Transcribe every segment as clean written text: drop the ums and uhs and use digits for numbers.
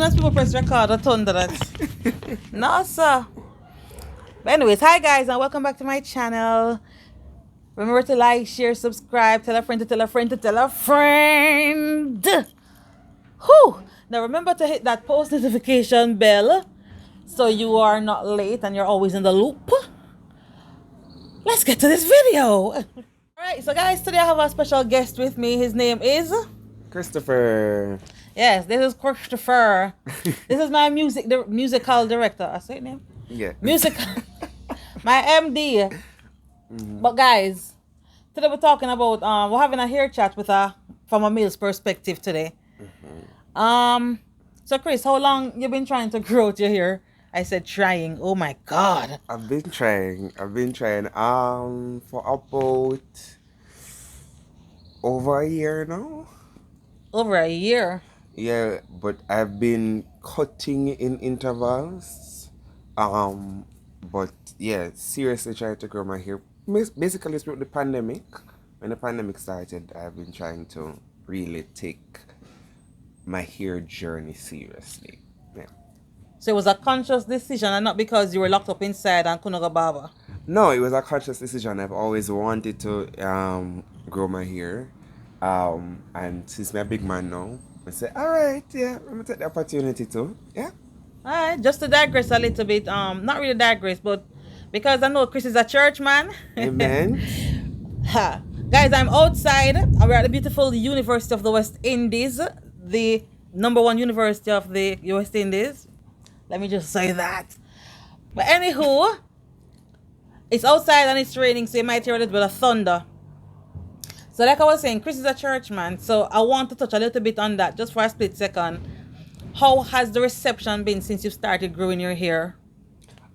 as people press record, a thunder that. No, sir. But anyways, hi guys, and welcome back to my channel. Remember to like, share, subscribe, tell a friend to tell a friend to tell a friend. Whew. Now remember to hit that post notification bell so you are not late and you're always in the loop. Let's get to this video. Alright, so guys, today I have a special guest with me. His name is Christopher. Yes, this is Christopher. This is my musical director. I say it name? Yeah. My MD. But guys, today we're talking about we're having a hair chat with from a male's perspective today. So Chris, how long you been trying to grow out your hair? I said trying. Oh my god. I've been trying. For about over a year now. Over a year. Yeah, but I've been cutting in intervals. But yeah, seriously trying to grow my hair. Basically, it's with the pandemic. When the pandemic started, I've been trying to really take my hair journey seriously. Yeah. So it was a conscious decision and not because you were locked up inside and couldn't go barber? No, it was a conscious decision. I've always wanted to grow my hair. And since I'm a big man now, I said, alright, yeah, I'm gonna take the opportunity to. Yeah. Alright, just to digress a little bit, not really digress, but because I know Chris is a church man. Amen. Guys, I'm outside. We're at the beautiful University of the West Indies, the #1 university of the West Indies. Let me just say that. But anywho, it's outside and it's raining, so you might hear a little bit of thunder. So like I was saying, Chris is a church man, so I want to touch a little bit on that just for a split second. How has the reception been since you started growing your hair?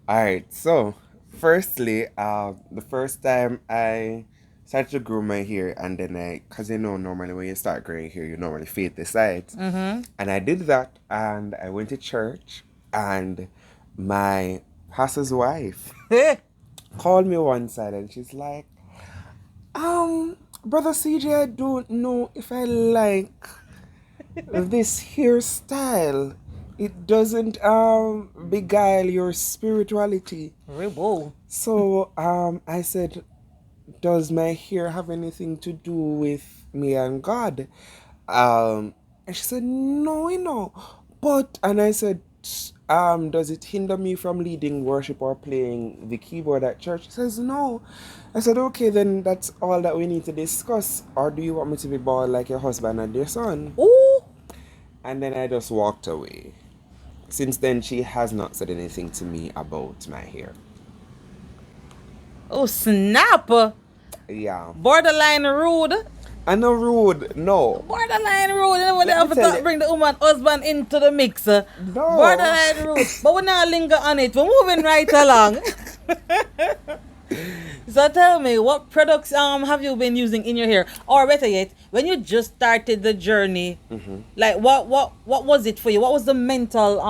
Alright, so firstly, the first time I started to grow my hair, and then because you know normally when you start growing hair, you normally fade the sides. And I did that, and I went to church, and my pastor's wife called me one side, and she's like, Brother CJ, I don't know if I like this hairstyle. It doesn't beguile your spirituality. Whoa. So I said, does my hair have anything to do with me and God? And she said, no, you know. But, and I said, does it hinder me from leading worship or playing the keyboard at church? She says, no. I said, okay, then that's all that we need to discuss. Or do you want me to be bald like your husband and your son? Ooh. And then I just walked away. Since then, she has not said anything to me about my hair. Oh, snap. Yeah. Borderline rude. I know rude, no. Borderline rude. You never ever thought bring the woman husband into the mix. No. Borderline rude. But we're not linger on it. We're moving right along. So tell me, what products have you been using in your hair? Or better yet, when you just started the journey, like what was it for you? What was the mental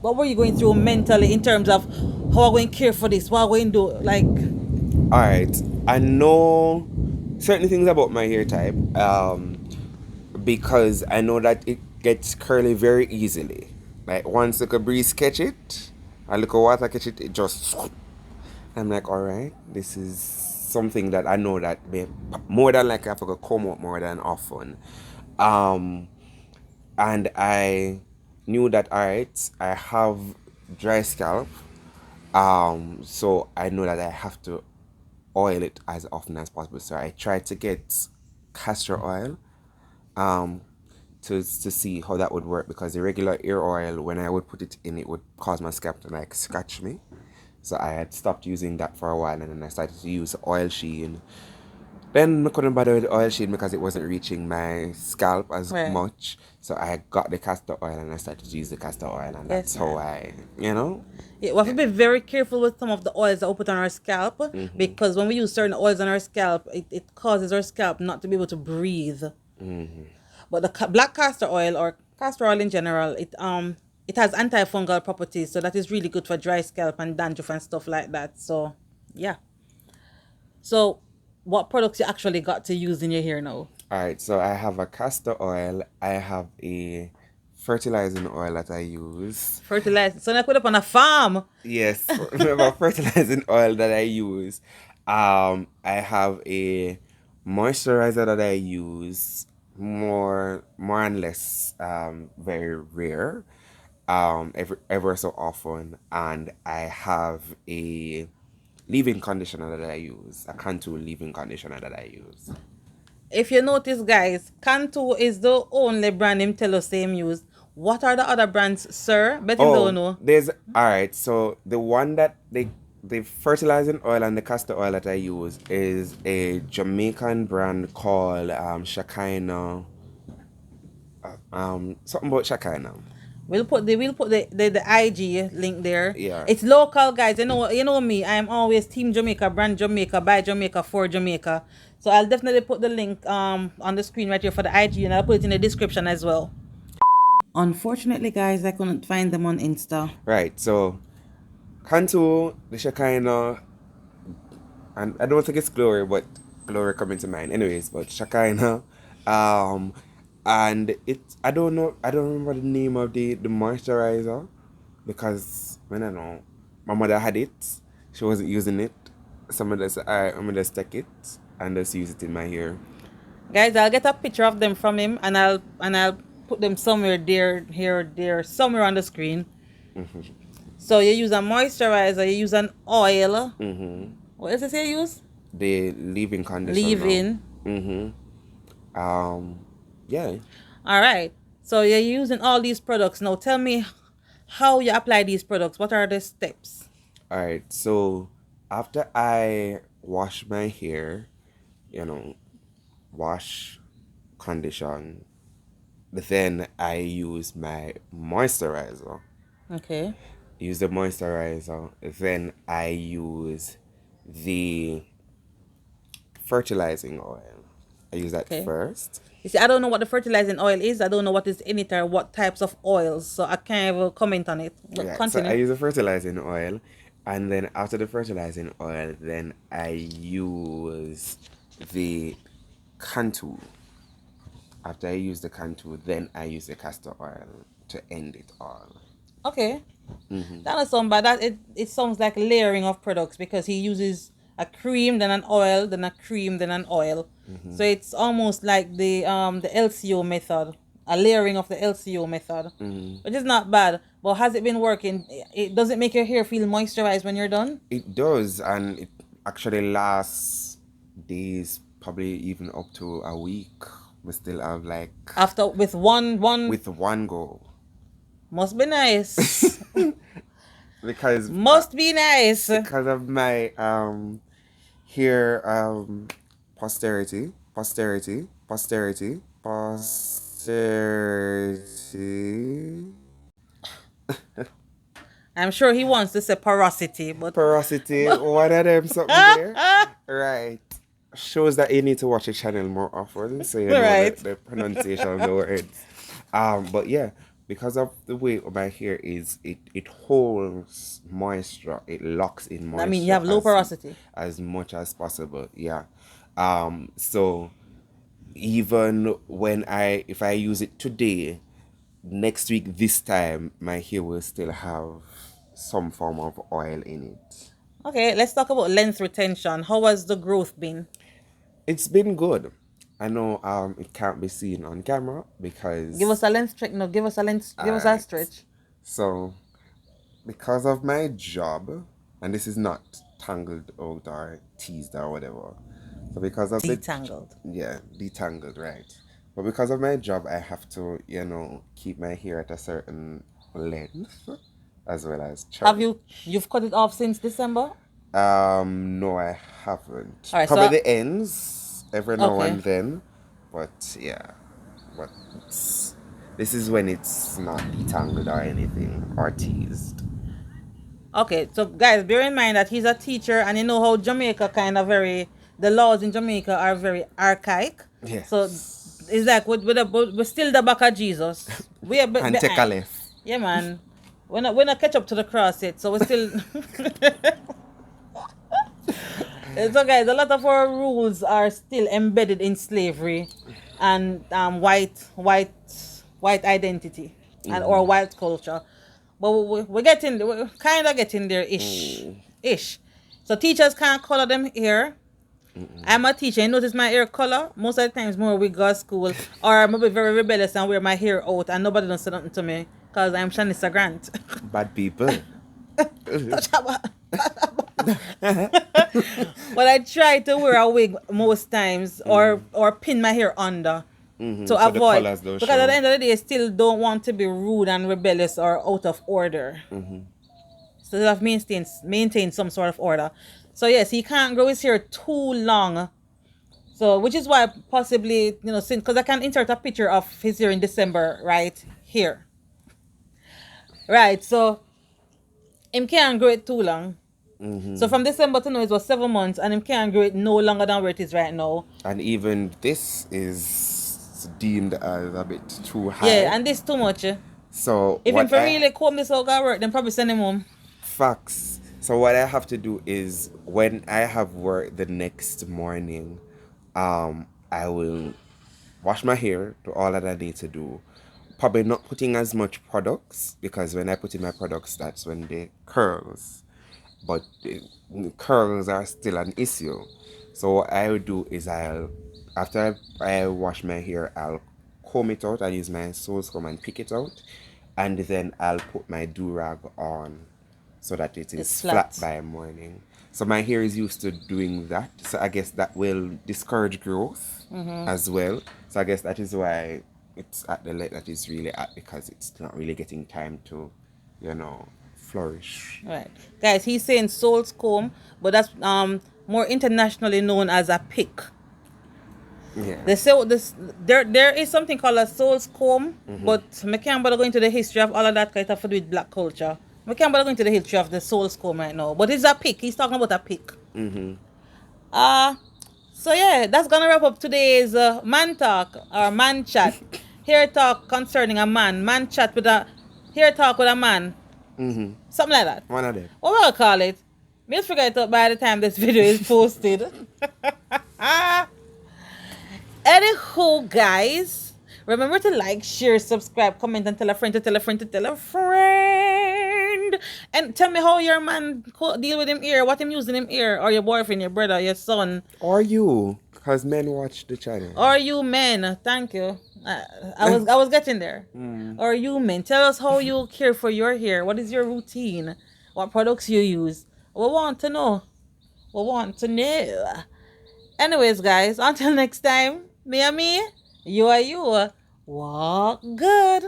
what were you going through mentally in terms of how I'm going to care for this? What I'm going to do? Like, alright, I know certain things about my hair type because I know that it gets curly very easily. Like once like a breeze catch it, a little water catch it, it just, I'm like, alright, this is something that I know that more than like I have to come out more than often. And I knew that, alright, I have dry scalp, so I know that I have to oil it as often as possible. So I tried to get castor oil to see how that would work, because the regular ear oil, when I would put it in, it would cause my scalp to like scratch me. So I had stopped using that for a while, and then I started to use oil sheen. Then I couldn't bother with the oil sheen because it wasn't reaching my scalp as much. So I got the castor oil and I started to use the castor oil, and that's how I, you know. Yeah, we have to be very careful with some of the oils that we put on our scalp, because when we use certain oils on our scalp, it causes our scalp not to be able to breathe. But the black castor oil, or castor oil in general, it has antifungal properties, so that is really good for dry scalp and dandruff and stuff like that. So yeah. So what products you actually got to use in your hair now? Alright, so I have a castor oil, I have a fertilizing oil that I use. Fertilizer. So I put up on a farm. Yes, about fertilizing oil that I use. I have a moisturizer that I use more and less, very rare, ever so often, and I have a leave-in conditioner that I use, a Cantu leave-in conditioner that I use. If you notice, guys, Cantu is the only brand him tell us him use. What are the other brands, sir? Bet him don't know. There's all right. So the one that the fertilizing oil and the castor oil that I use is a Jamaican brand called Shekinah. Something about Shekinah. We'll put the IG link there. Yeah. It's local, guys. You know me. I am always Team Jamaica, brand Jamaica, by Jamaica, for Jamaica. So I'll definitely put the link on the screen right here for the IG, and I'll put it in the description as well. Unfortunately, guys, I couldn't find them on Insta. Right. So Cantu, the Shekinah, and I don't think it's Glory, but Glory coming to mind. Anyways, but Shekinah, and I don't remember the name of the moisturizer, because when I know my mother had it, she wasn't using it. Some of this I'm gonna just take it and just use it in my hair. Guys, I'll get a picture of them from him, and I'll put them somewhere there, somewhere on the screen. Mm-hmm. So you use a moisturizer, you use an oil. Mm-hmm. What else you use? The leave-in conditioner. Leave-in. Mm-hmm. Yeah. All right. So you're using all these products. Now tell me how you apply these products. What are the steps? All right. So after I wash my hair, wash, condition, then I use my moisturizer. Okay. Use the moisturizer. Then I use the fertilizing oil. I use that first. You see, I don't know what the fertilizing oil is. I don't know what is in it or what types of oils. So I can't even comment on it. But Yeah, continue. so I use the fertilizing oil. And then after the fertilizing oil, then I use the Cantu. After I use the Cantu, then I use the castor oil to end it all. Okay. Mm-hmm. That doesn't sound bad. It sounds like layering of products, because he uses a cream, then an oil, then a cream, then an oil. Mm-hmm. So it's almost like the LCO method, a layering of the LCO method, which is not bad. But has it been working? Does it make your hair feel moisturized when you're done? It does, and it actually lasts days, probably even up to a week. We still have like after with one go. Must be nice. Because must be nice because of my hair posterity. I'm sure he wants to say porosity, but porosity, one of them something there. Right. Shows that you need to watch the channel more often, so you know the pronunciation of the words. But yeah, because of the way my hair is, it holds moisture, it locks in moisture. I mean, you have low porosity. As much as possible, yeah. So even if I use it today, next week this time, my hair will still have some form of oil in it. Okay, let's talk about length retention. How has the growth been? It's been good. I know it can't be seen on camera because... Give us a length check. No, give us a length. Give us a stretch. So, because of my job, and this is not tangled out or teased or whatever. So because of detangled. Detangled, right. But because of my job, I have to, keep my hair at a certain length, as well as trim. You've cut it off since December? No, I haven't. All right, probably the ends every now and then, but yeah. But this is when it's not detangled or anything or teased. Okay, so guys, bear in mind that he's a teacher, and you know how Jamaica the laws in Jamaica are very archaic. Yes. So it's like we're still the back of Jesus. We're and take a left. Yeah, man. We're not catch up to the cross yet, so we're still. So guys, a lot of our rules are still embedded in slavery and white identity. and or white culture. But we're kind of getting there ish. So teachers can't color them hair. I'm a teacher. You notice my hair color? Most of the times more we go to school or maybe very rebellious and wear my hair out and nobody don't say nothing to me because I'm Shanny Grant. Bad people. But I try to wear a wig most times or pin my hair under to avoid because at the end of the day I still don't want to be rude and rebellious or out of order. So they have maintain some sort of order. So yes, he can't grow his hair too long. So which is why possibly, because I can insert a picture of his hair in December right here. Right, so him can't grow it too long. So from December to now it was 7 months and him can't grow it no longer than where it is right now. And even this is deemed as a bit too high. Yeah, and this too much. So if him for really comb this out of work, then probably send him home. Facts. So what I have to do is when I have work the next morning, I will wash my hair, do all that I need to do. Probably not putting as much products because when I put in my products, that's when they curls. But the curls are still an issue. So what I will do is after I wash my hair, I'll comb it out. I'll use my soul comb and pick it out. And then I'll put my do-rag on so that it is flat by morning. So my hair is used to doing that. So I guess that will discourage growth as well. So I guess that is why it's at the length that it's really at, because it's not really getting time to, flourish. Right. Guys, he's saying soul's comb, but that's more internationally known as a pick. Yeah. They say there is something called a soul's comb, but I can't bother going into the history of all of that because it have to do with black culture. I can't bother going into the history of the soul's comb right now. But it's a pick. He's talking about a pick. So yeah, that's gonna wrap up today's man talk or man chat. Hair talk concerning a man. Man chat with a hair talk with a man. Something like that. One of them. What will I call it? Just figure it out by the time this video is posted. Anywho, guys, remember to like, share, subscribe, comment, and tell a friend to tell a friend to tell a friend. And tell me how your man deal with him here, what him using him here, or your boyfriend, your brother, your son. Or you, because men watch the channel. Or you men, thank you. I was getting there. Or you men, tell us how you care for your hair. What is your routine? What products you use? We want to know. We want to know. Anyways, guys, until next time, me and me, you are you. Walk good.